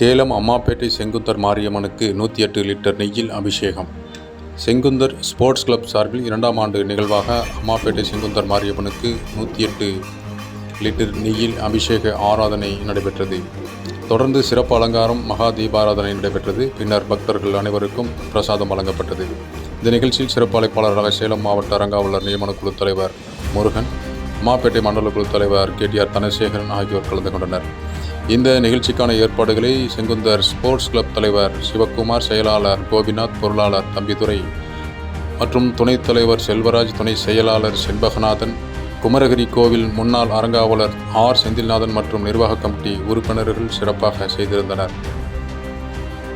Salem Ammapettai Sengunthar மாரியம்மனுக்கு 108 litre நெய்யில் அபிஷேகம். Sengunthar sports club சார்பில் 2ஆம் ஆண்டு நிகழ்வாக அம்மாப்பேட்டை செங்குந்தர் மாரியம்மனுக்கு 108 லிட்டர் நெய்யில் அபிஷேக ஆராதனை நடைபெற்றது. தொடர்ந்து சிறப்பு அலங்காரம், மகா தீபாராதனை நடைபெற்றது. பின்னர் பக்தர்கள் அனைவருக்கும் பிரசாதம் வழங்கப்பட்டது. இந்த நிகழ்ச்சியில் சிறப்பு அழைப்பாளராக சேலம் மாவட்ட அரங்காவலர் நியமன குழு தலைவர் முருகன், அம்மாப்பேட்டை மண்டல குழு தலைவர் கேடிஆர் தனசேகரன் ஆகியோர் கலந்து கொண்டனர். இந்த நிகழ்ச்சிக்கான ஏற்பாடுகளை செங்குந்தர் ஸ்போர்ட்ஸ் கிளப் தலைவர் சிவக்குமார், செயலாளர் கோபிநாத், பொருளாளர் தம்பிதுரை மற்றும் துணைத் தலைவர் செல்வராஜ், துணை செயலாளர் செண்பகநாதன், குமரகிரி கோவில் முன்னாள் அரங்காவலர் ஆர் செந்தில்நாதன் மற்றும் நிர்வாக கமிட்டி உறுப்பினர்கள் சிறப்பாக செய்திருந்தனர்.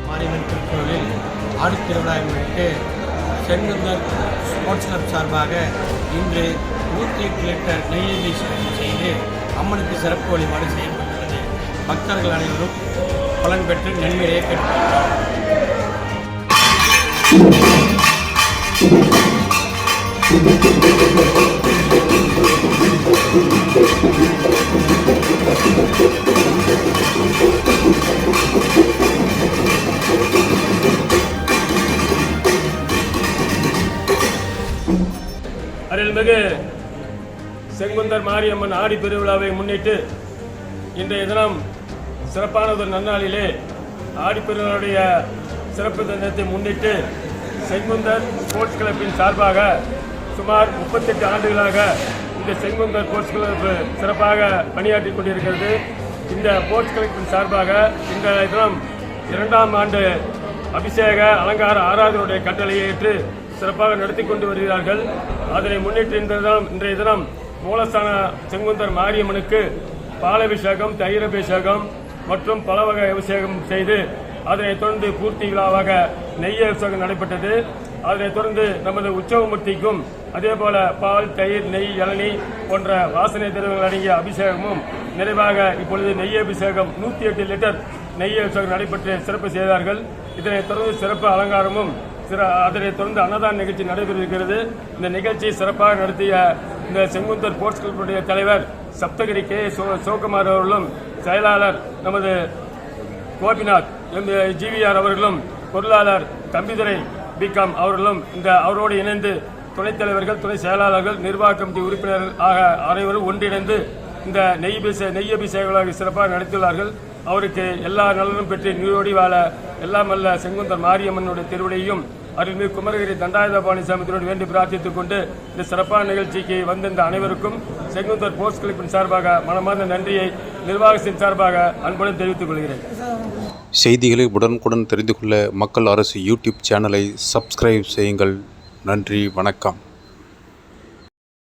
மாரியம்மன் திருக்கோவிலில் ஆடித்திருவிழாவை முன்னிட்டு செங்குந்தர் ஸ்போர்ட்ஸ் கிளப் சார்பாக இன்று 108 லிட்டர் நெய் அபிஷேகம் செய்து அம்மனுக்கு சிறப்பு வழிபாடு செய்யப்பட்டுள்ளது. பக்தர்கள் அனைவரும் பலன் பெற்று நன்மையை பெற்றுள்ளார். அருள்மிகு செங்குந்தர் மாரியம்மன் ஆடி பெருவிழாவை முன்னிட்டு இன்றைய தினம் சிறப்பானதொரு நன்னாளிலே ஆடிப்பெருவிழாவுடைய சிறப்பு தினத்தை முன்னிட்டு செங்குந்தர் ஸ்போர்ட்ஸ் கிளப்பின் சார்பாக சுமார் 38 ஆண்டுகளாக இந்த செங்குந்தர் ஸ்போர்ட்ஸ் கிளப் சிறப்பாக பணியாற்றி கொண்டிருக்கிறது. இந்த ஸ்போர்ட்ஸ் கிளப்பின் சார்பாக இந்த தினம் 2ஆம் ஆண்டு அபிஷேக அலங்கார ஆராதனுடைய கட்டளையை ஏற்று சிறப்பாக நடத்தி கொண்டு வருகிறார்கள். அதனை முன்னிட்டு இன்றைய தினம் மூலஸ்தான செங்குந்தர் மாரியம்மனுக்கு பாலபிஷேகம், தயிர் அபிஷேகம் மற்றும் பல வகை அபிஷேகம் செய்து அதனைத் தொடர்ந்து பூர்த்தி விழாவாக நெய் அபிஷேகம் நடைபெற்றது. அதனைத் தொடர்ந்து நமது உற்சவமூர்த்திக்கும் அதேபோல பால், தயிர், நெய், இளநீ போன்ற வாசனை திரவங்கள் அடங்கிய அபிஷேகமும் நிறைவாக இப்பொழுது நெய் அபிஷேகம் 108 லிட்டர் நெய் அபிஷேகம் நடைபெற்று சிறப்பு செய்தார்கள். இதனைத் தொடர்ந்து சிறப்பு அலங்காரமும் அதனைத் தொடர்ந்து அன்னதான நிகழ்ச்சி நடைபெறுகிறது. இந்த நிகழ்ச்சியை சிறப்பாக நடத்திய இந்த செங்குந்தர் ஸ்போர்ட்ஸ் கிளப்புடைய தலைவர் சப்தகிரி கே சிவகுமார் அவர்களும், செயலாளர் நமது கோபிநாத் ஜிவிஆர் அவர்களும், பொருளாளர் தம்பிதுரை பிகாம் அவர்களும் அவரோடு இணைந்து துணைத் தலைவர்கள், துணை செயலாளர்கள், நிர்வாக கமிட்டி உறுப்பினர்கள் ஆக அனைவரும் ஒன்றிணைந்து இந்த நெய் அபிஷேக சிறப்பாக நடத்தியுள்ளார்கள். அவருக்கு எல்லா நலனும் பெற்று நீரோடி வாழ எல்லாம் அல்ல செங்குந்தர் மாரியம்மனுடைய திருவிடையும் அருள்மிகு குமரகிரி தண்டாயுதபாணி சாமியோடு வேண்டி பிரார்த்தித்துக் கொண்டு இந்த சிறப்பான நிகழ்ச்சிக்கு வந்த இந்த அனைவருக்கும் செங்குந்தர் ஸ்போர்ட்ஸ் கிளப்பின் சார்பாக மனமார்ந்த நன்றியை நிர்வாகத்தின் சார்பாக அன்புடன் தெரிவித்துக் கொள்கிறேன். செய்திகளை உடனுக்குடன் தெரிந்து கொள்ள மக்கள் அரசு யூடியூப் சேனலை சப்ஸ்கிரைப் செய்யுங்கள். நன்றி, வணக்கம்.